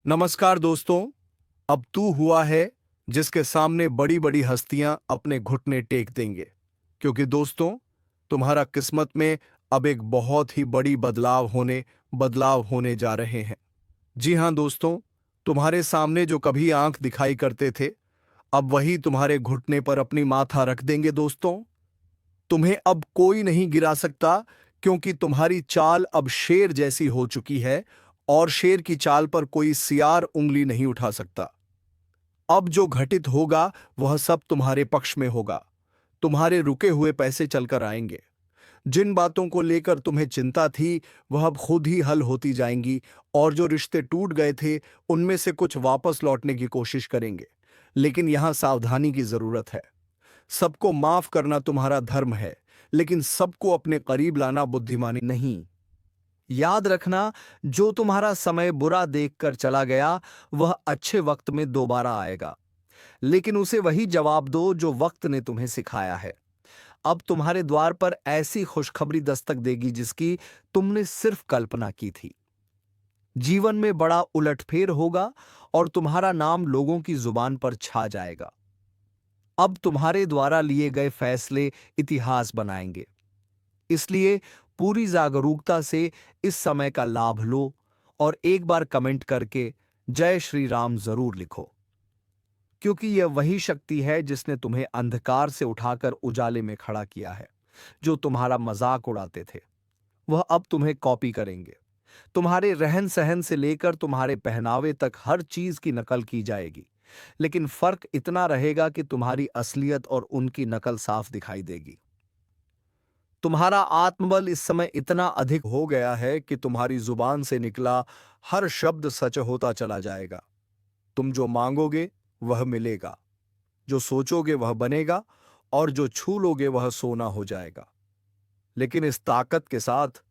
नमस्कार दोस्तों। अब तू हुआ है जिसके सामने बड़ी बड़ी हस्तियां अपने घुटने टेक देंगे, क्योंकि दोस्तों तुम्हारा किस्मत में अब एक बहुत ही बड़ी बदलाव होने जा रहे हैं। जी हां दोस्तों, तुम्हारे सामने जो कभी आंख दिखाई करते थे, अब वही तुम्हारे घुटने पर अपनी माथा रख देंगे दोस्तों। तुम्हें अब कोई नहीं गिरा सकता, क्योंकि तुम्हारी चाल अब शेर जैसी हो चुकी है और शेर की चाल पर कोई सियार उंगली नहीं उठा सकता। अब जो घटित होगा वह सब तुम्हारे पक्ष में होगा। तुम्हारे रुके हुए पैसे चलकर आएंगे। जिन बातों को लेकर तुम्हें चिंता थी वह अब खुद ही हल होती जाएंगी, और जो रिश्ते टूट गए थे उनमें से कुछ वापस लौटने की कोशिश करेंगे। लेकिन यहां सावधानी की जरूरत है। सबको माफ करना तुम्हारा धर्म है, लेकिन सबको अपने करीब लाना बुद्धिमानी नहीं। याद रखना, जो तुम्हारा समय बुरा देखकर चला गया वह अच्छे वक्त में दोबारा आएगा, लेकिन उसे वही जवाब दो जो वक्त ने तुम्हें सिखाया है। अब तुम्हारे द्वार पर ऐसी खुशखबरी दस्तक देगी जिसकी तुमने सिर्फ कल्पना की थी। जीवन में बड़ा उलटफेर होगा और तुम्हारा नाम लोगों की जुबान पर छा जाएगा। अब तुम्हारे द्वारा लिए गए फैसले इतिहास बनाएंगे। इसलिए पूरी जागरूकता से इस समय का लाभ लो और एक बार कमेंट करके जय श्री राम जरूर लिखो, क्योंकि यह वही शक्ति है जिसने तुम्हें अंधकार से उठाकर उजाले में खड़ा किया है। जो तुम्हारा मजाक उड़ाते थे वह अब तुम्हें कॉपी करेंगे। तुम्हारे रहन सहन से लेकर तुम्हारे पहनावे तक हर चीज की नकल की जाएगी, लेकिन फर्क इतना रहेगा कि तुम्हारी असलियत और उनकी नकल साफ दिखाई देगी। तुम्हारा आत्मबल इस समय इतना अधिक हो गया है कि तुम्हारी जुबान से निकला हर शब्द सच होता चला जाएगा। तुम जो मांगोगे वह मिलेगा, जो सोचोगे वह बनेगा, और जो छू लोगे वह सोना हो जाएगा। लेकिन इस ताकत के साथ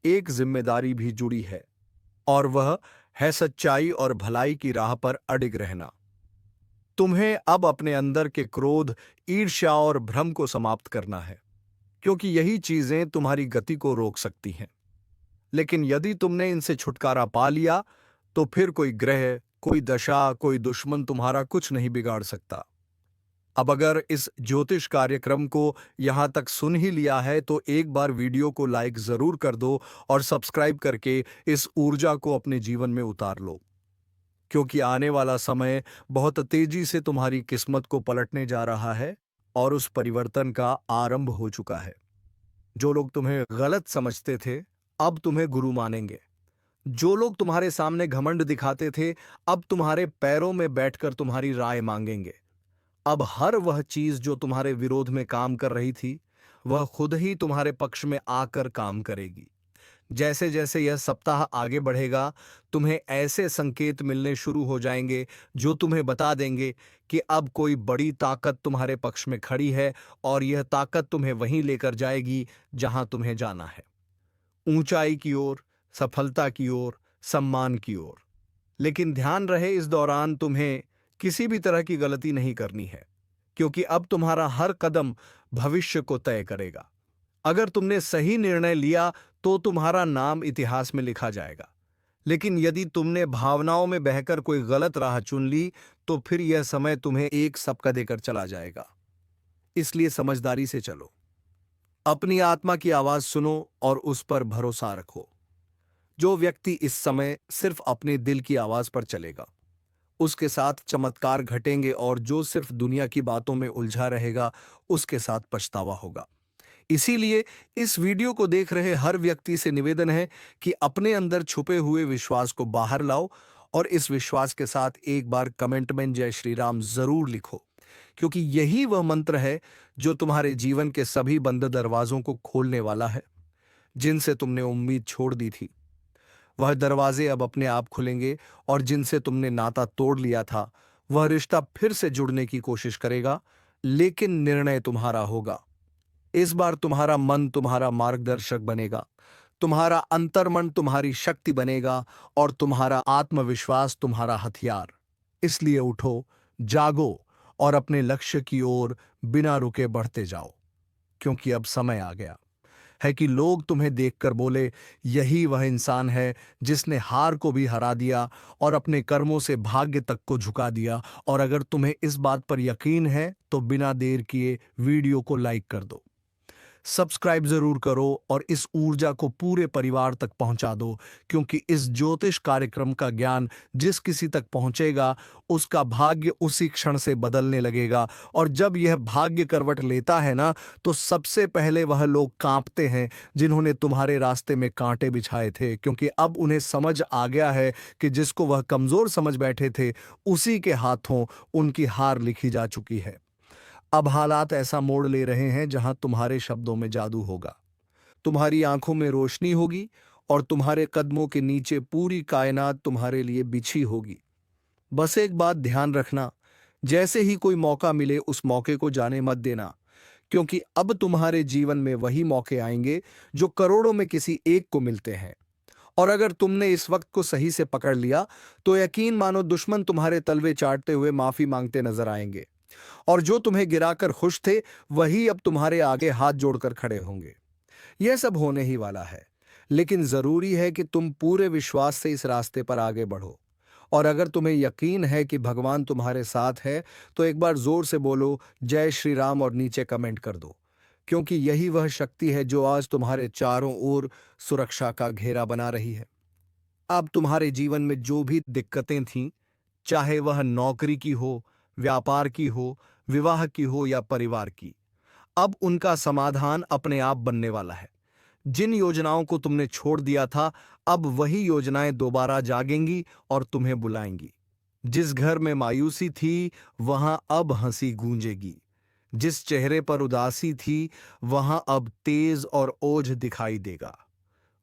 एक जिम्मेदारी भी जुड़ी है, और वह है सच्चाई और भलाई की राह पर अडिग रहना। तुम्हें अब अपने अंदर के क्रोध, ईर्ष्या और भ्रम को समाप्त करना है, क्योंकि यही चीजें तुम्हारी गति को रोक सकती हैं। लेकिन यदि तुमने इनसे छुटकारा पा लिया तो फिर कोई ग्रह, कोई दशा, कोई दुश्मन तुम्हारा कुछ नहीं बिगाड़ सकता। अब अगर इस ज्योतिष कार्यक्रम को यहां तक सुन ही लिया है तो एक बार वीडियो को लाइक जरूर कर दो और सब्सक्राइब करके इस ऊर्जा को अपने जीवन में उतार लो, क्योंकि आने वाला समय बहुत तेजी से तुम्हारी किस्मत को पलटने जा रहा है और उस परिवर्तन का आरंभ हो चुका है। जो लोग तुम्हें गलत समझते थे अब तुम्हें गुरु मानेंगे। जो लोग तुम्हारे सामने घमंड दिखाते थे अब तुम्हारे पैरों में बैठकर तुम्हारी राय मांगेंगे। अब हर वह चीज जो तुम्हारे विरोध में काम कर रही थी वह खुद ही तुम्हारे पक्ष में आकर काम करेगी। जैसे जैसे यह सप्ताह आगे बढ़ेगा तुम्हें ऐसे संकेत मिलने शुरू हो जाएंगे जो तुम्हें बता देंगे कि अब कोई बड़ी ताकत तुम्हारे पक्ष में खड़ी है, और यह ताकत तुम्हें वहीं लेकर जाएगी जहां तुम्हें जाना है, ऊंचाई की ओर, सफलता की ओर, सम्मान की ओर। लेकिन ध्यान रहे, इस दौरान तुम्हें किसी भी तरह की गलती नहीं करनी है, क्योंकि अब तुम्हारा हर कदम भविष्य को तय करेगा। अगर तुमने सही निर्णय लिया तो तुम्हारा नाम इतिहास में लिखा जाएगा, लेकिन यदि तुमने भावनाओं में बहकर कोई गलत राह चुन ली तो फिर यह समय तुम्हें एक सबका देकर चला जाएगा। इसलिए समझदारी से चलो, अपनी आत्मा की आवाज सुनो और उस पर भरोसा रखो। जो व्यक्ति इस समय सिर्फ अपने दिल की आवाज पर चलेगा उसके साथ चमत्कार घटेंगे, और जो सिर्फ दुनिया की बातों में उलझा रहेगा उसके साथ पछतावा होगा। इसीलिए इस वीडियो को देख रहे हर व्यक्ति से निवेदन है कि अपने अंदर छुपे हुए विश्वास को बाहर लाओ, और इस विश्वास के साथ एक बार कमेंट में जय श्री राम जरूर लिखो, क्योंकि यही वह मंत्र है जो तुम्हारे जीवन के सभी बंद दरवाजों को खोलने वाला है। जिनसे तुमने उम्मीद छोड़ दी थी वह दरवाजे अब अपने आप खुलेंगे, और जिनसे तुमने नाता तोड़ लिया था वह रिश्ता फिर से जुड़ने की कोशिश करेगा, लेकिन निर्णय तुम्हारा होगा। इस बार तुम्हारा मन तुम्हारा मार्गदर्शक बनेगा, तुम्हारा अंतर्मन तुम्हारी शक्ति बनेगा, और तुम्हारा आत्मविश्वास तुम्हारा हथियार। इसलिए उठो, जागो और अपने लक्ष्य की ओर बिना रुके बढ़ते जाओ, क्योंकि अब समय आ गया है कि लोग तुम्हें देखकर बोले, यही वह इंसान है जिसने हार को भी हरा दिया और अपने कर्मों से भाग्य तक को झुका दिया। और अगर तुम्हें इस बात पर यकीन है तो बिना देर किए वीडियो को लाइक कर दो, सब्सक्राइब जरूर करो और इस ऊर्जा को पूरे परिवार तक पहुंचा दो, क्योंकि इस ज्योतिष कार्यक्रम का ज्ञान जिस किसी तक पहुंचेगा उसका भाग्य उसी क्षण से बदलने लगेगा। और जब यह भाग्य करवट लेता है ना, तो सबसे पहले वह लोग कांपते हैं जिन्होंने तुम्हारे रास्ते में कांटे बिछाए थे, क्योंकि अब उन्हें समझ आ गया है कि जिसको वह कमजोर समझ बैठे थे उसी के हाथों उनकी हार लिखी जा चुकी है। अब हालात ऐसा मोड़ ले रहे हैं जहां तुम्हारे शब्दों में जादू होगा, तुम्हारी आंखों में रोशनी होगी और तुम्हारे कदमों के नीचे पूरी कायनात तुम्हारे लिए बिछी होगी। बस एक बात ध्यान रखना, जैसे ही कोई मौका मिले उस मौके को जाने मत देना, क्योंकि अब तुम्हारे जीवन में वही मौके आएंगे जो करोड़ों में किसी एक को मिलते हैं। और अगर तुमने इस वक्त को सही से पकड़ लिया तो यकीन मानो दुश्मन तुम्हारे तलवे चाटते हुए माफी मांगते नजर आएंगे, और जो तुम्हें गिराकर खुश थे वही अब तुम्हारे आगे हाथ जोड़कर खड़े होंगे। यह सब होने ही वाला है, लेकिन जरूरी है कि तुम पूरे विश्वास से इस रास्ते पर आगे बढ़ो। और अगर तुम्हें यकीन है कि भगवान तुम्हारे साथ है तो एक बार जोर से बोलो जय श्री राम और नीचे कमेंट कर दो, क्योंकि यही वह शक्ति है जो आज तुम्हारे चारों ओर सुरक्षा का घेरा बना रही है। अब तुम्हारे जीवन में जो भी दिक्कतें थीं, चाहे वह नौकरी की हो, व्यापार की हो, विवाह की हो या परिवार की, अब उनका समाधान अपने आप बनने वाला है। जिन योजनाओं को तुमने छोड़ दिया था, अब वही योजनाएं दोबारा जागेंगी और तुम्हें बुलाएंगी। जिस घर में मायूसी थी वहां अब हंसी गूंजेगी, जिस चेहरे पर उदासी थी वहां अब तेज और ओझ दिखाई देगा।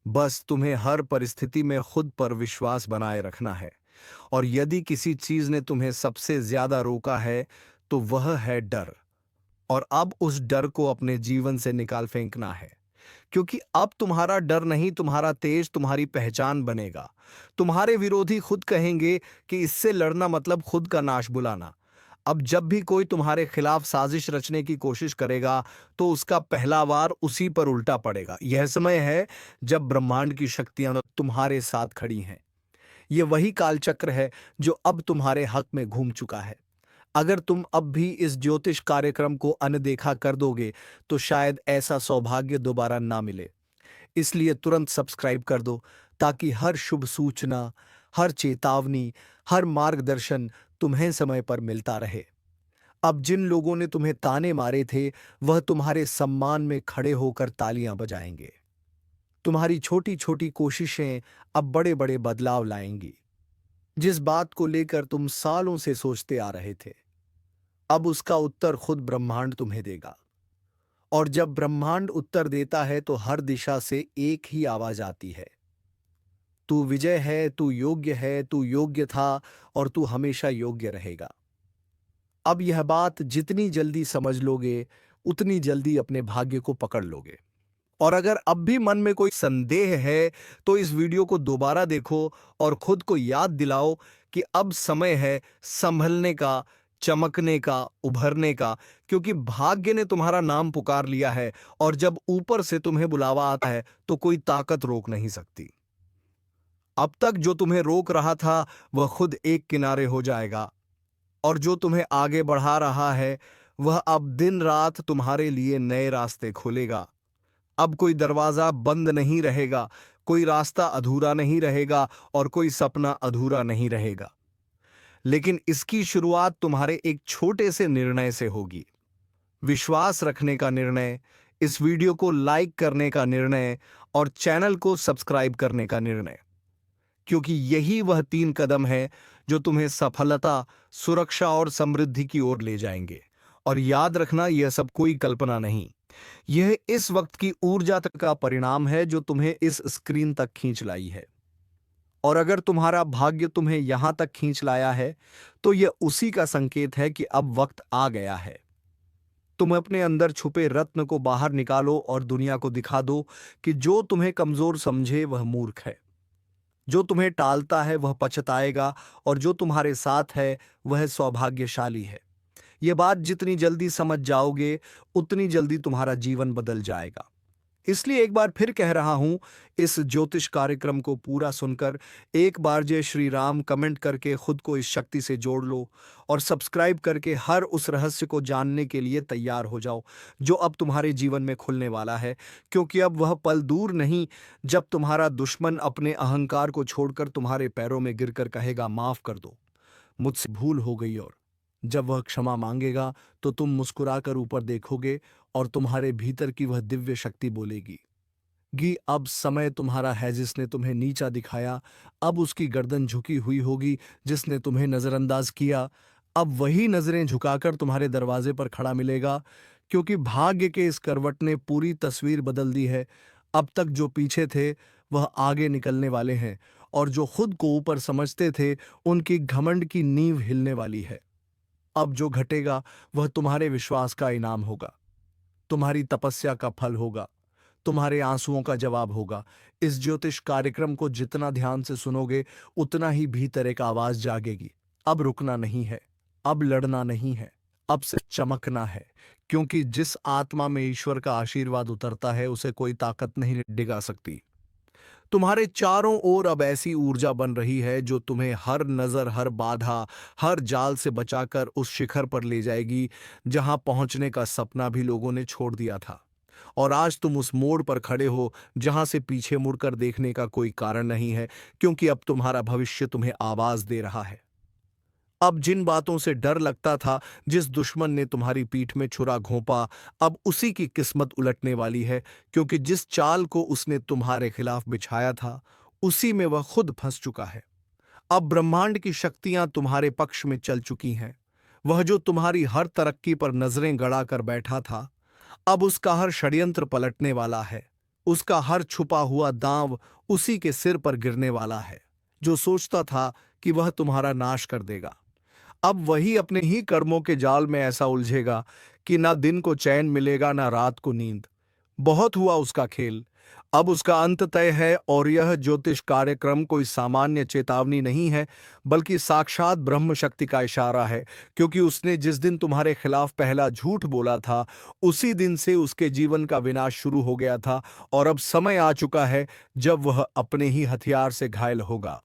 बस तुम्हें हर परिस्थिति में खुद पर विश्वास बनाए रखना है। और यदि किसी चीज ने तुम्हें सबसे ज्यादा रोका है तो वह है डर। और अब उस डर को अपने जीवन से निकाल फेंकना है, क्योंकि अब तुम्हारा डर नहीं, तुम्हारा तेज तुम्हारी पहचान बनेगा। तुम्हारे विरोधी खुद कहेंगे कि इससे लड़ना मतलब खुद का नाश बुलाना। अब जब भी कोई तुम्हारे खिलाफ साजिश रचने की कोशिश करेगा तो उसका पहला वार उसी पर उल्टा पड़ेगा। यह समय है जब ब्रह्मांड की शक्तियां तुम्हारे साथ खड़ी हैं। यह वही कालचक्र है जो अब तुम्हारे हक में घूम चुका है। अगर तुम अब भी इस ज्योतिष कार्यक्रम को अनदेखा कर दोगे तो शायद ऐसा सौभाग्य दोबारा ना मिले। इसलिए तुरंत सब्सक्राइब कर दो, ताकि हर शुभ सूचना, हर चेतावनी, हर मार्गदर्शन तुम्हें समय पर मिलता रहे। अब जिन लोगों ने तुम्हें ताने मारे थे वह तुम्हारे सम्मान में खड़े होकर तालियां बजाएंगे। तुम्हारी छोटी छोटी कोशिशें अब बड़े बड़े बदलाव लाएंगी। जिस बात को लेकर तुम सालों से सोचते आ रहे थे, अब उसका उत्तर खुद ब्रह्मांड तुम्हें देगा। और जब ब्रह्मांड उत्तर देता है तो हर दिशा से एक ही आवाज आती है, तू विजय है, तू योग्य है, तू योग्य था और तू हमेशा योग्य रहेगा। अब यह बात जितनी जल्दी समझ लोगे उतनी जल्दी अपने भाग्य को पकड़ लोगे। और अगर अब भी मन में कोई संदेह है तो इस वीडियो को दोबारा देखो और खुद को याद दिलाओ कि अब समय है संभलने का, चमकने का, उभरने का, क्योंकि भाग्य ने तुम्हारा नाम पुकार लिया है। और जब ऊपर से तुम्हें बुलावा आता है तो कोई ताकत रोक नहीं सकती। अब तक जो तुम्हें रोक रहा था वह खुद एक किनारे हो जाएगा, और जो तुम्हें आगे बढ़ा रहा है वह अब दिन रात तुम्हारे लिए नए रास्ते खोलेगा। अब कोई दरवाजा बंद नहीं रहेगा, कोई रास्ता अधूरा नहीं रहेगा और कोई सपना अधूरा नहीं रहेगा। लेकिन इसकी शुरुआत तुम्हारे एक छोटे से निर्णय से होगी। विश्वास रखने का निर्णय, इस वीडियो को लाइक करने का निर्णय और चैनल को सब्सक्राइब करने का निर्णय, क्योंकि यही वह 3 कदम है जो तुम्हें सफलता, सुरक्षा और समृद्धि की ओर ले जाएंगे। और याद रखना, यह सब कोई कल्पना नहीं, यह इस वक्त की ऊर्जा तक का परिणाम है जो तुम्हें इस स्क्रीन तक खींच लाई है। और अगर तुम्हारा भाग्य तुम्हें यहां तक खींच लाया है तो यह उसी का संकेत है कि अब वक्त आ गया है। तुम अपने अंदर छुपे रत्न को बाहर निकालो और दुनिया को दिखा दो कि जो तुम्हें कमजोर समझे वह मूर्ख है, जो तुम्हें टालता है वह पछताएगा, और जो तुम्हारे साथ है वह सौभाग्यशाली है। यह बात जितनी जल्दी समझ जाओगे उतनी जल्दी तुम्हारा जीवन बदल जाएगा। इसलिए एक बार फिर कह रहा हूं, इस ज्योतिष कार्यक्रम को पूरा सुनकर एक बार जय श्री राम कमेंट करके खुद को इस शक्ति से जोड़ लो और सब्सक्राइब करके हर उस रहस्य को जानने के लिए तैयार हो जाओ जो अब तुम्हारे जीवन में खुलने वाला है। क्योंकि अब वह पल दूर नहीं जब तुम्हारा दुश्मन अपने अहंकार को छोड़कर तुम्हारे पैरों में गिरकर कहेगा, माफ कर दो, मुझसे भूल हो गई। और जब वह क्षमा मांगेगा तो तुम मुस्कुराकर ऊपर देखोगे और तुम्हारे भीतर की वह दिव्य शक्ति बोलेगी, अब समय तुम्हारा है। जिसने तुम्हें नीचा दिखाया, अब उसकी गर्दन झुकी हुई होगी। जिसने तुम्हें नजरअंदाज किया, अब वही नजरें झुकाकर तुम्हारे दरवाजे पर खड़ा मिलेगा। क्योंकि भाग्य के इस करवट ने पूरी तस्वीर बदल दी है। अब तक जो पीछे थे वह आगे निकलने वाले हैं, और जो खुद को ऊपर समझते थे उनकी घमंड की नींव हिलने वाली है। अब जो घटेगा वह तुम्हारे विश्वास का इनाम होगा, तुम्हारी तपस्या का फल होगा, तुम्हारे आंसुओं का जवाब होगा। इस ज्योतिष कार्यक्रम को जितना ध्यान से सुनोगे उतना ही भीतर एक आवाज जागेगी, अब रुकना नहीं है, अब लड़ना नहीं है, अब सिर्फ चमकना है। क्योंकि जिस आत्मा में ईश्वर का आशीर्वाद उतरता है उसे कोई ताकत नहीं डिगा सकती। तुम्हारे चारों ओर अब ऐसी ऊर्जा बन रही है जो तुम्हें हर नजर, हर बाधा, हर जाल से बचाकर उस शिखर पर ले जाएगी जहां पहुंचने का सपना भी लोगों ने छोड़ दिया था। और आज तुम उस मोड़ पर खड़े हो जहां से पीछे मुड़कर देखने का कोई कारण नहीं है। क्योंकि अब तुम्हारा भविष्य तुम्हें आवाज दे रहा है। अब जिन बातों से डर लगता था, जिस दुश्मन ने तुम्हारी पीठ में छुरा घोंपा, अब उसी की किस्मत उलटने वाली है। क्योंकि जिस चाल को उसने तुम्हारे खिलाफ बिछाया था उसी में वह खुद फंस चुका है। अब ब्रह्मांड की शक्तियां तुम्हारे पक्ष में चल चुकी हैं। वह जो तुम्हारी हर तरक्की पर नजरें गड़ा कर बैठा था, अब उसका हर षड्यंत्र पलटने वाला है। उसका हर छुपा हुआ दांव उसी के सिर पर गिरने वाला है जो सोचता था कि वह तुम्हारा नाश कर देगा। अब वही अपने ही कर्मों के जाल में ऐसा उलझेगा कि ना दिन को चैन मिलेगा ना रात को नींद। बहुत हुआ उसका खेल, अब उसका अंत तय है। और यह ज्योतिष कार्यक्रम कोई सामान्य चेतावनी नहीं है, बल्कि साक्षात ब्रह्म शक्ति का इशारा है। क्योंकि उसने जिस दिन तुम्हारे खिलाफ पहला झूठ बोला था उसी दिन से उसके जीवन का विनाश शुरू हो गया था। और अब समय आ चुका है जब वह अपने ही हथियार से घायल होगा,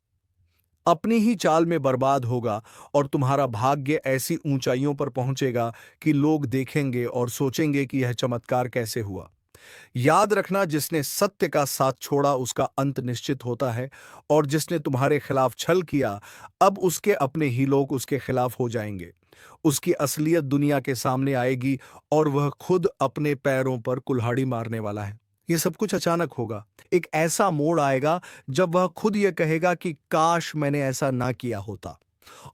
अपनी ही चाल में बर्बाद होगा, और तुम्हारा भाग्य ऐसी ऊंचाइयों पर पहुंचेगा कि लोग देखेंगे और सोचेंगे कि यह चमत्कार कैसे हुआ। याद रखना, जिसने सत्य का साथ छोड़ा उसका अंत निश्चित होता है। और जिसने तुम्हारे खिलाफ छल किया, अब उसके अपने ही लोग उसके खिलाफ हो जाएंगे। उसकी असलियत दुनिया के सामने आएगी और वह खुद अपने पैरों पर कुल्हाड़ी मारने वाला है। ये सब कुछ अचानक होगा। एक ऐसा मोड़ आएगा जब वह खुद यह कहेगा कि काश मैंने ऐसा ना किया होता।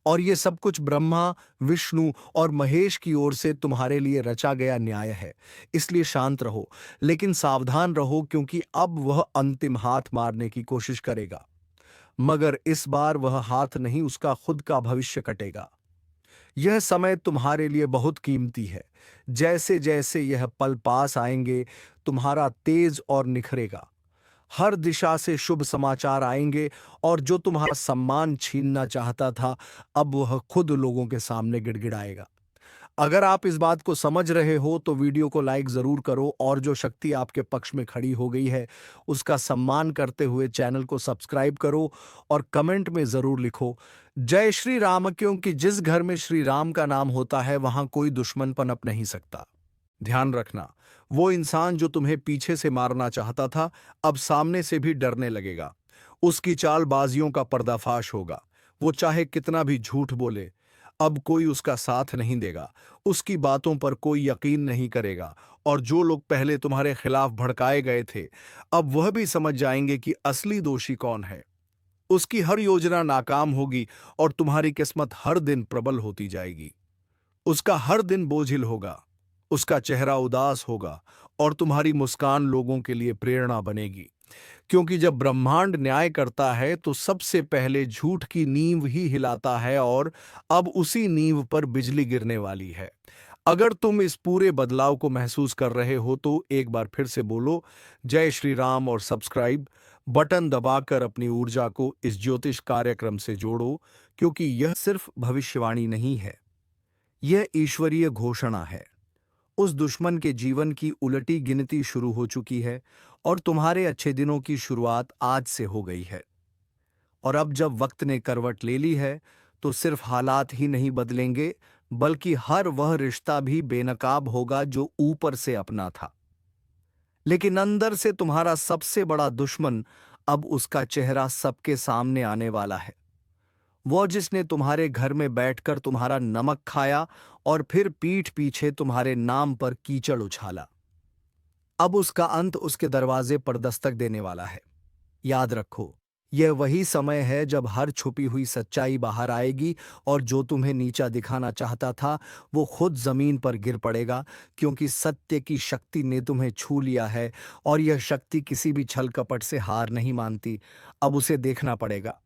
और ये सब कुछ ब्रह्मा, विष्णु और महेश की ओर से तुम्हारे लिए रचा गया न्याय है। इसलिए शांत रहो, लेकिन सावधान रहो, क्योंकि अब वह अंतिम हाथ मारने की कोशिश करेगा। मगर इस बार वह हाथ नहीं, उसका खुद का भविष्य कटेगा। यह समय तुम्हारे लिए बहुत कीमती है। जैसे जैसे यह पल पास आएंगे तुम्हारा तेज और निखरेगा। हर दिशा से शुभ समाचार आएंगे, और जो तुम्हारा सम्मान छीनना चाहता था अब वह खुद लोगों के सामने गिड़गिड़ाएगा। अगर आप इस बात को समझ रहे हो तो वीडियो को लाइक जरूर करो, और जो शक्ति आपके पक्ष में खड़ी हो गई है उसका सम्मान करते हुए चैनल को सब्सक्राइब करो और कमेंट में जरूर लिखो, जय श्री राम। क्योंकि जिस घर में श्री राम का नाम होता है वहां कोई दुश्मन पनप नहीं सकता। ध्यान रखना, वो इंसान जो तुम्हें पीछे से मारना चाहता था अब सामने से भी डरने लगेगा। उसकी चालबाजियों का पर्दाफाश होगा। वो चाहे कितना भी झूठ बोले, अब कोई उसका साथ नहीं देगा। उसकी बातों पर कोई यकीन नहीं करेगा। और जो लोग पहले तुम्हारे खिलाफ भड़काए गए थे अब वह भी समझ जाएंगे कि असली दोषी कौन है। उसकी हर योजना नाकाम होगी और तुम्हारी किस्मत हर दिन प्रबल होती जाएगी। उसका हर दिन बोझिल होगा, उसका चेहरा उदास होगा, और तुम्हारी मुस्कान लोगों के लिए प्रेरणा बनेगी। क्योंकि जब ब्रह्मांड न्याय करता है तो सबसे पहले झूठ की नींव ही हिलाता है, और अब उसी नींव पर बिजली गिरने वाली है। अगर तुम इस पूरे बदलाव को महसूस कर रहे हो तो एक बार फिर से बोलो, जय श्री राम, और सब्सक्राइब बटन दबाकर अपनी ऊर्जा को इस ज्योतिष कार्यक्रम से जोड़ो। क्योंकि यह सिर्फ भविष्यवाणी नहीं है, यह ईश्वरीय घोषणा है। उस दुश्मन के जीवन की उलटी गिनती शुरू हो चुकी है और तुम्हारे अच्छे दिनों की शुरुआत आज से हो गई है। और अब जब वक्त ने करवट ले ली है, तो सिर्फ हालात ही नहीं बदलेंगे, बल्कि हर वह रिश्ता भी बेनकाब होगा जो ऊपर से अपना था। लेकिन अंदर से तुम्हारा सबसे बड़ा दुश्मन, अब उसका चेहरा सबके सामने आने वाला है। वो जिसने तुम्हारे घर में बैठकर तुम्हारा नमक खाया और फिर पीठ पीछे तुम्हारे नाम पर कीचड़ उछाला, अब उसका अंत उसके दरवाजे पर दस्तक देने वाला है। याद रखो, यह वही समय है जब हर छुपी हुई सच्चाई बाहर आएगी और जो तुम्हें नीचा दिखाना चाहता था वो खुद जमीन पर गिर पड़ेगा, क्योंकि सत्य की शक्ति ने तुम्हें छू लिया है और यह शक्ति किसी भी छल कपट से हार नहीं मानती। अब उसे देखना पड़ेगा,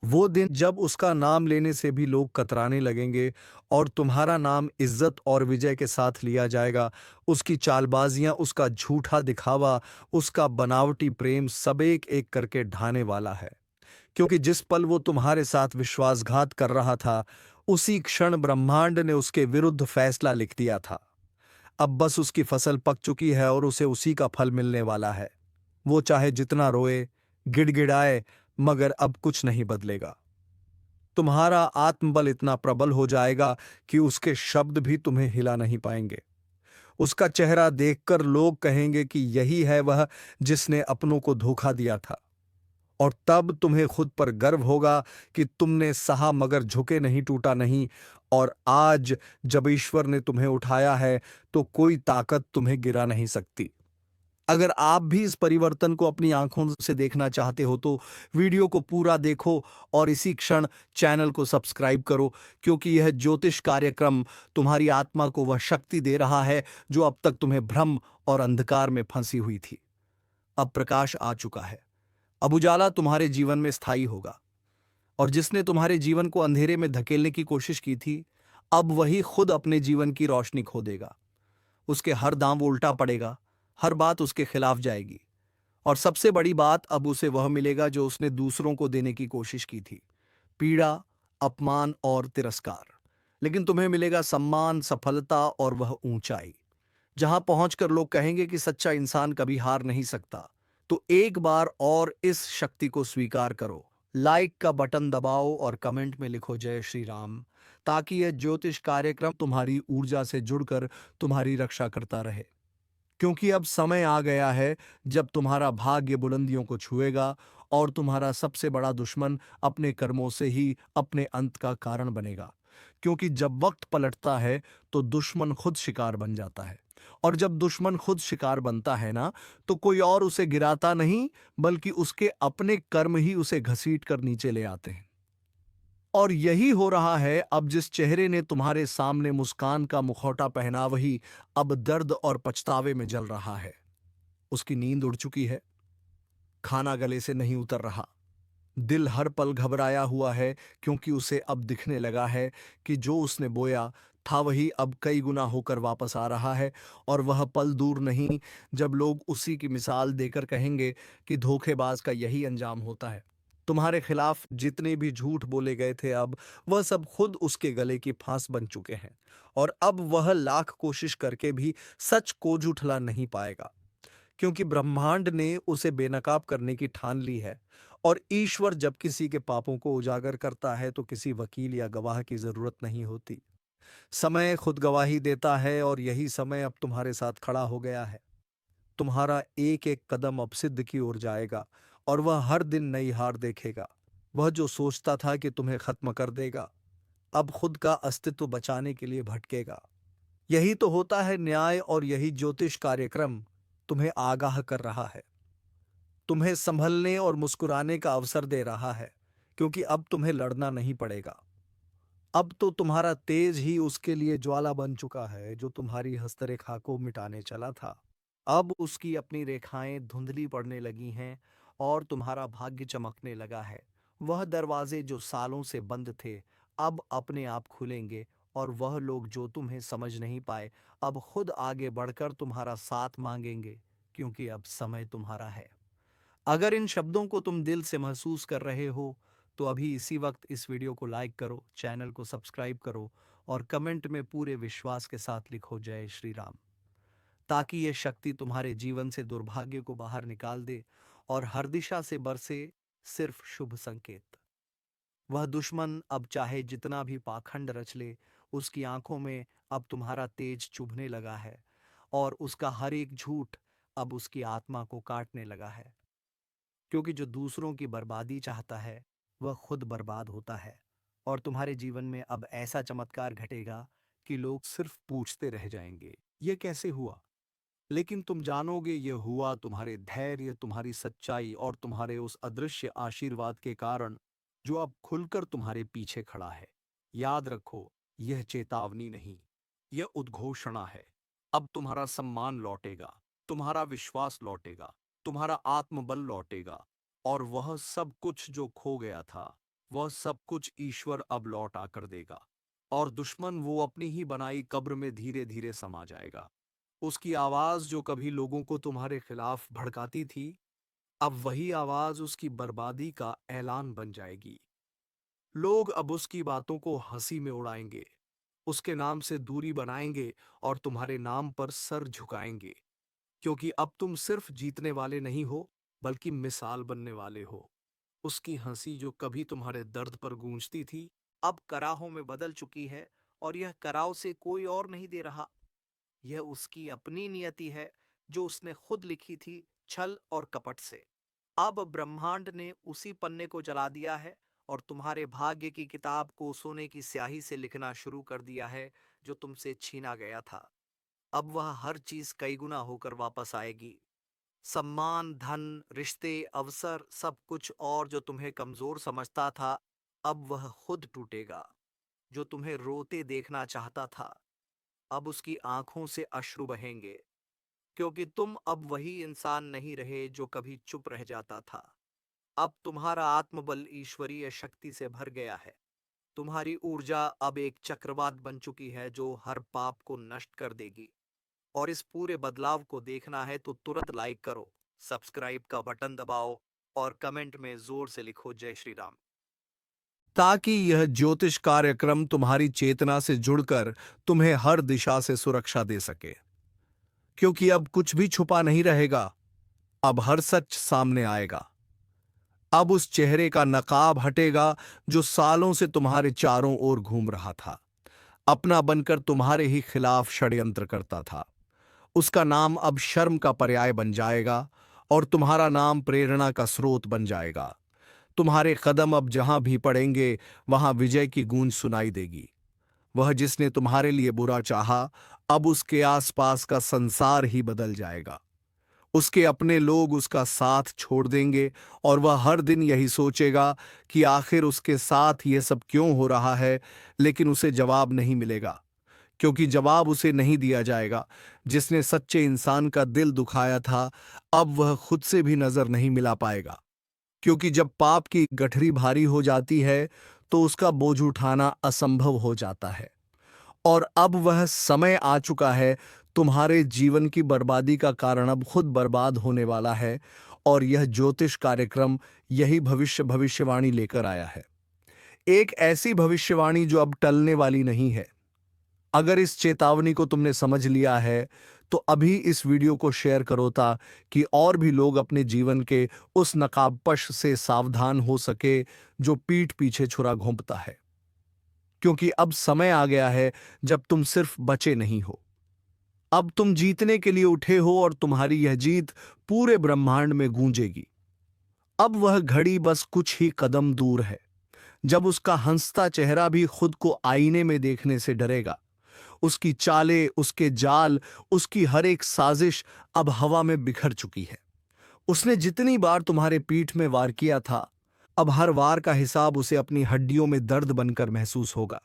वो दिन जब उसका नाम लेने से भी लोग कतराने लगेंगे और तुम्हारा नाम इज्जत और विजय के साथ लिया जाएगा। उसकी चालबाजियां, उसका झूठा दिखावा, उसका बनावटी प्रेम सब एक एक करके ढाने वाला है, क्योंकि जिस पल वो तुम्हारे साथ विश्वासघात कर रहा था, उसी क्षण ब्रह्मांड ने उसके विरुद्ध फैसला लिख दिया था। अब बस उसकी फसल पक चुकी है और उसे उसी का फल मिलने वाला है। वो चाहे जितना रोए, गिड़गिड़ाए, मगर अब कुछ नहीं बदलेगा। तुम्हारा आत्मबल इतना प्रबल हो जाएगा कि उसके शब्द भी तुम्हें हिला नहीं पाएंगे। उसका चेहरा देखकर लोग कहेंगे कि यही है वह जिसने अपनों को धोखा दिया था। और तब तुम्हें खुद पर गर्व होगा कि तुमने सहा मगर झुके नहीं, टूटा नहीं। और आज जब ईश्वर ने तुम्हें उठाया है, तो कोई ताकत तुम्हें गिरा नहीं सकती। अगर आप भी इस परिवर्तन को अपनी आंखों से देखना चाहते हो, तो वीडियो को पूरा देखो और इसी क्षण चैनल को सब्सक्राइब करो, क्योंकि यह ज्योतिष कार्यक्रम तुम्हारी आत्मा को वह शक्ति दे रहा है जो अब तक तुम्हें भ्रम और अंधकार में फंसी हुई थी। अब प्रकाश आ चुका है। अब उजाला तुम्हारे जीवन में स्थायी होगा। और जिसने तुम्हारे जीवन को अंधेरे में धकेलने की कोशिश की थी, अब वही खुद अपने जीवन की रोशनी खो देगा। उसके हर दांव उल्टा पड़ेगा, हर बात उसके खिलाफ जाएगी। और सबसे बड़ी बात, अब उसे वह मिलेगा जो उसने दूसरों को देने की कोशिश की थी, पीड़ा, अपमान और तिरस्कार। लेकिन तुम्हें मिलेगा सम्मान, सफलता और वह ऊंचाई, जहां पहुंचकर लोग कहेंगे कि सच्चा इंसान कभी हार नहीं सकता। तो एक बार और इस शक्ति को स्वीकार करो। लाइक का बटन दबाओ और कमेंट में लिखो जय श्री राम, ताकि यह ज्योतिष कार्यक्रम तुम्हारी ऊर्जा से जुड़कर तुम्हारी रक्षा करता रहे। क्योंकि अब समय आ गया है जब तुम्हारा भाग्य बुलंदियों को छुएगा और तुम्हारा सबसे बड़ा दुश्मन अपने कर्मों से ही अपने अंत का कारण बनेगा। क्योंकि जब वक्त पलटता है, तो दुश्मन खुद शिकार बन जाता है। और जब दुश्मन खुद शिकार बनता है ना, तो कोई और उसे गिराता नहीं, बल्कि उसके अपने कर्म ही उसे घसीट कर नीचे ले आते हैं। और यही हो रहा है। अब जिस चेहरे ने तुम्हारे सामने मुस्कान का मुखौटा पहना, वही अब दर्द और पछतावे में जल रहा है। उसकी नींद उड़ चुकी है, खाना गले से नहीं उतर रहा, दिल हर पल घबराया हुआ है, क्योंकि उसे अब दिखने लगा है कि जो उसने बोया था वही अब कई गुना होकर वापस आ रहा है। और वह पल दूर नहीं जब लोग उसी की मिसाल देकर कहेंगे कि धोखेबाज का यही अंजाम होता है। तुम्हारे खिलाफ जितने भी झूठ बोले गए थे, अब वह सब खुद उसके गले की फांस बन चुके हैं। और अब वह लाख कोशिश करके भी सच को झूठला नहीं पाएगा, क्योंकि ब्रह्मांड ने उसे बेनकाब करने की ठान ली है। और ईश्वर जब किसी के पापों को उजागर करता है, तो किसी वकील या गवाह की जरूरत नहीं होती। समय खुद गवाही देता है, और यही समय अब तुम्हारे साथ खड़ा हो गया है। तुम्हारा एक एक कदम अब सिद्ध की ओर जाएगा, और वह हर दिन नई हार देखेगा। वह जो सोचता था कि तुम्हें खत्म कर देगा, अब खुद का अस्तित्व बचाने के लिए भटकेगा। यही तो होता है न्याय, और यही ज्योतिष कार्यक्रम तुम्हें आगाह कर रहा है, तुम्हें संभलने और मुस्कुराने का अवसर दे रहा है। क्योंकि अब तुम्हें लड़ना नहीं पड़ेगा। अब तो तुम्हारा तेज ही उसके लिए ज्वाला बन चुका है जो तुम्हारी हस्तरेखा को मिटाने चला था। अब उसकी अपनी रेखाएं धुंधली पड़ने लगी हैं और तुम्हारा भाग्य चमकने लगा है। वह दरवाजे जो सालों से बंद थे, अब अपने आप खुलेंगे, और वह लोग जो तुम्हें समझ नहीं पाए, अब खुद आगे बढ़कर तुम्हारा साथ मांगेंगे, क्योंकि अब समय तुम्हारा है। अगर इन शब्दों को तुम दिल से महसूस कर रहे हो, तो अभी इसी वक्त इस वीडियो को लाइक करो, चैनल को सब्सक्राइब करो और कमेंट में पूरे विश्वास के साथ लिखो जय श्री राम। ताकि यह शक्ति तुम्हारे जीवन से दुर्भाग्य को बाहर निकाल दे और हर दिशा से बरसे सिर्फ शुभ संकेत। वह दुश्मन अब चाहे जितना भी पाखंड रच ले, उसकी आंखों में अब तुम्हारा तेज चुभने लगा है और उसका हर एक झूठ अब उसकी आत्मा को काटने लगा है। क्योंकि जो दूसरों की बर्बादी चाहता है वह खुद बर्बाद होता है। और तुम्हारे जीवन में अब ऐसा चमत्कार घटेगा कि लोग सिर्फ पूछते रह जाएंगे, ये कैसे हुआ। लेकिन तुम जानोगे ये हुआ तुम्हारे धैर्य, तुम्हारी सच्चाई और तुम्हारे उस अदृश्य आशीर्वाद के कारण जो अब खुलकर तुम्हारे पीछे खड़ा है। याद रखो, यह चेतावनी नहीं, यह उद्घोषणा है। अब तुम्हारा सम्मान लौटेगा, तुम्हारा विश्वास लौटेगा, तुम्हारा आत्मबल लौटेगा और वह सब कुछ जो खो गया था, वह सब कुछ ईश्वर अब लौट आकर देगा। और दुश्मन वो अपनी ही बनाई कब्र में धीरे धीरे समा जाएगा। उसकी आवाज जो कभी लोगों को तुम्हारे खिलाफ भड़काती थी, अब वही आवाज उसकी बर्बादी का ऐलान बन जाएगी। लोग अब उसकी बातों को हंसी में उड़ाएंगे, उसके नाम से दूरी बनाएंगे और तुम्हारे नाम पर सर झुकाएंगे। क्योंकि अब तुम सिर्फ जीतने वाले नहीं हो, बल्कि मिसाल बनने वाले हो। उसकी हंसी जो कभी तुम्हारे दर्द पर गूंजती थी, अब कराहों में बदल चुकी है। और यह कराव से कोई और नहीं दे रहा, यह उसकी अपनी नियति है जो उसने खुद लिखी थी, छल और कपट से। अब ब्रह्मांड ने उसी पन्ने को जला दिया है और तुम्हारे भाग्य की किताब को सोने की स्याही से लिखना शुरू कर दिया है जो तुमसे छीना गया था। अब वह हर चीज कई गुना होकर वापस आएगी। सम्मान, धन, रिश्ते, अवसर, सब कुछ और जो तुम्हें कमजोर समझता था, अब वह खुद टूटेगा। जो तुम्हें रोते देखना चाहता था, अब उसकी आंखों से अश्रु बहेंगे। क्योंकि तुम अब वही इंसान नहीं रहे जो कभी चुप रह जाता था। अब तुम्हारा आत्मबल ईश्वरीय शक्ति से भर गया है। तुम्हारी ऊर्जा अब एक चक्रवात बन चुकी है जो हर पाप को नष्ट कर देगी। और इस पूरे बदलाव को देखना है तो तुरंत लाइक करो, सब्सक्राइब का बटन दबाओ और कमेंट में जोर से लिखो जय श्री राम। ताकि यह ज्योतिष कार्यक्रम तुम्हारी चेतना से जुड़कर तुम्हें हर दिशा से सुरक्षा दे सके। क्योंकि अब कुछ भी छुपा नहीं रहेगा, अब हर सच सामने आएगा। अब उस चेहरे का नकाब हटेगा जो सालों से तुम्हारे चारों ओर घूम रहा था, अपना बनकर तुम्हारे ही खिलाफ षड्यंत्र करता था। उसका नाम अब शर्म का पर्याय बन जाएगा और तुम्हारा नाम प्रेरणा का स्रोत बन जाएगा। तुम्हारे कदम अब जहां भी पड़ेंगे वहां विजय की गूंज सुनाई देगी। वह जिसने तुम्हारे लिए बुरा चाहा, अब उसके आसपास का संसार ही बदल जाएगा। उसके अपने लोग उसका साथ छोड़ देंगे और वह हर दिन यही सोचेगा कि आखिर उसके साथ ये सब क्यों हो रहा है। लेकिन उसे जवाब नहीं मिलेगा, क्योंकि जवाब उसे नहीं दिया जाएगा। जिसने सच्चे इंसान का दिल दुखाया था, अब वह खुद से भी नजर नहीं मिला पाएगा। क्योंकि जब पाप की गठरी भारी हो जाती है तो उसका बोझ उठाना असंभव हो जाता है। और अब वह समय आ चुका है, तुम्हारे जीवन की बर्बादी का कारण अब खुद बर्बाद होने वाला है। और यह ज्योतिष कार्यक्रम यही भविष्यवाणी लेकर आया है, एक ऐसी भविष्यवाणी जो अब टलने वाली नहीं है। अगर इस चेतावनी को तुमने समझ लिया है तो अभी इस वीडियो को शेयर करो ताकि और भी लोग अपने जीवन के उस नकाबपोश से सावधान हो सके जो पीठ पीछे छुरा घोंपता है। क्योंकि अब समय आ गया है जब तुम सिर्फ बचे नहीं हो, अब तुम जीतने के लिए उठे हो और तुम्हारी यह जीत पूरे ब्रह्मांड में गूंजेगी। अब वह घड़ी बस कुछ ही कदम दूर है जब उसका हंसता चेहरा भी खुद को आईने में देखने से डरेगा। उसकी चालें, उसके जाल, उसकी हर एक साजिश अब हवा में बिखर चुकी है। उसने जितनी बार तुम्हारे पीठ में वार किया था, अब हर वार का हिसाब उसे अपनी हड्डियों में दर्द बनकर महसूस होगा।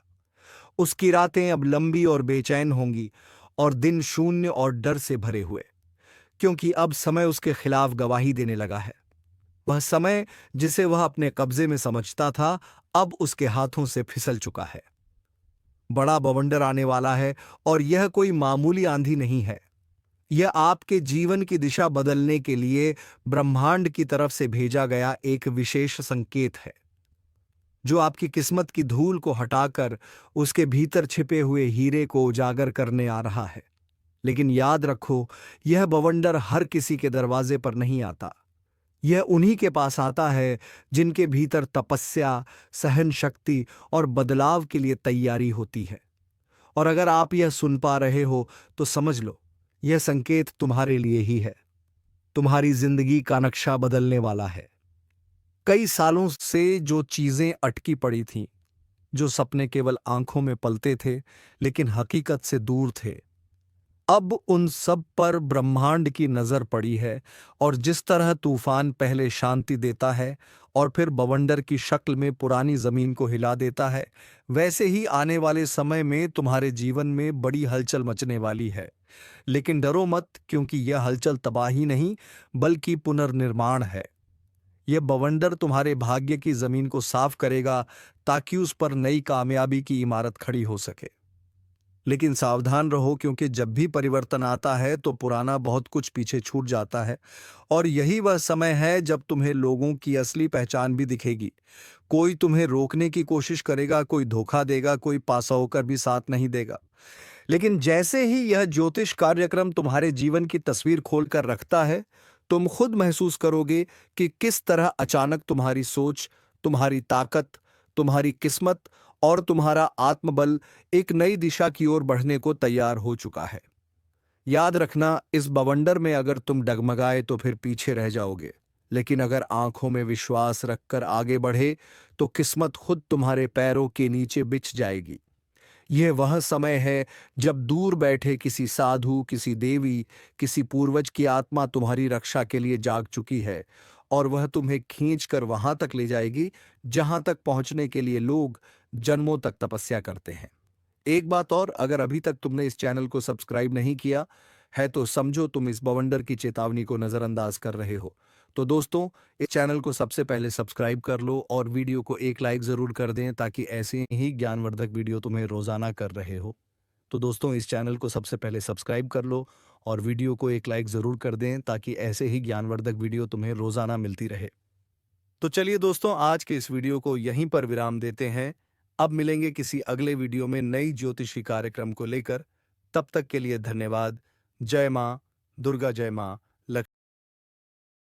उसकी रातें अब लंबी और बेचैन होंगी और दिन शून्य और डर से भरे हुए। क्योंकि अब समय उसके खिलाफ गवाही देने लगा है। वह समय जिसे वह अपने कब्जे में समझता था, अब उसके हाथों से फिसल चुका है। बड़ा बवंडर आने वाला है और यह कोई मामूली आंधी नहीं है। यह आपके जीवन की दिशा बदलने के लिए ब्रह्मांड की तरफ से भेजा गया एक विशेष संकेत है, जो आपकी किस्मत की धूल को हटाकर उसके भीतर छिपे हुए हीरे को उजागर करने आ रहा है। लेकिन याद रखो, यह बवंडर हर किसी के दरवाजे पर नहीं आता। यह उन्हीं के पास आता है जिनके भीतर तपस्या, सहन शक्ति और बदलाव के लिए तैयारी होती है। और अगर आप यह सुन पा रहे हो तो समझ लो, यह संकेत तुम्हारे लिए ही है। तुम्हारी जिंदगी का नक्शा बदलने वाला है। कई सालों से जो चीजें अटकी पड़ी थीं, जो सपने केवल आंखों में पलते थे लेकिन हकीकत से दूर थे, अब उन सब पर ब्रह्मांड की नजर पड़ी है। और जिस तरह तूफान पहले शांति देता है और फिर बवंडर की शक्ल में पुरानी जमीन को हिला देता है, वैसे ही आने वाले समय में तुम्हारे जीवन में बड़ी हलचल मचने वाली है। लेकिन डरो मत, क्योंकि यह हलचल तबाही नहीं बल्कि पुनर्निर्माण है। यह बवंडर तुम्हारे भाग्य की जमीन को साफ करेगा ताकि उस पर नई कामयाबी की इमारत खड़ी हो सके। लेकिन सावधान रहो, क्योंकि जब भी परिवर्तन आता है तो पुराना बहुत कुछ पीछे छूट जाता है। और यही वह समय है जब तुम्हें लोगों की असली पहचान भी दिखेगी। कोई तुम्हें रोकने की कोशिश करेगा, कोई धोखा देगा, कोई पासा होकर भी साथ नहीं देगा। लेकिन जैसे ही यह ज्योतिष कार्यक्रम तुम्हारे जीवन की तस्वीर खोलकर रखता है, तुम खुद महसूस करोगे कि किस तरह अचानक तुम्हारी सोच, तुम्हारी ताकत, तुम्हारी किस्मत और तुम्हारा आत्मबल एक नई दिशा की ओर बढ़ने को तैयार हो चुका है। याद रखना, इस बवंडर में अगर तुम डगमगाए तो फिर पीछे रह जाओगे। लेकिन अगर आंखों में विश्वास रखकर आगे बढ़े तो किस्मत खुद तुम्हारे पैरों के नीचे बिछ जाएगी। यह वह समय है जब दूर बैठे किसी साधु, किसी देवी, किसी पूर्वज की आत्मा तुम्हारी रक्षा के लिए जाग चुकी है। और वह तुम्हें खींचकर वहां तक ले जाएगी जहां तक पहुंचने के लिए लोग जन्मों तक तपस्या करते हैं। एक बात और, अगर अभी तक तुमने इस चैनल को सब्सक्राइब नहीं किया है तो समझो तुम इस बवंडर की चेतावनी को नजरअंदाज कर रहे हो। तो दोस्तों, इस चैनल को सबसे पहले सब्सक्राइब कर लो और वीडियो को एक लाइक जरूर कर दें, ताकि ऐसे ही ज्ञानवर्धक वीडियो तुम्हें रोजाना कर रहे हो। तो दोस्तों, इस चैनल को सबसे पहले सब्सक्राइब कर लो और वीडियो को एक लाइक जरूर कर दें, ताकि ऐसे ही ज्ञानवर्धक वीडियो तुम्हें रोजाना मिलती रहे। तो चलिए दोस्तों, आज के इस वीडियो को यहीं पर विराम देते हैं। अब मिलेंगे किसी अगले वीडियो में नई ज्योतिषी कार्यक्रम को लेकर। तब तक के लिए धन्यवाद। जय मां दुर्गा, जय मां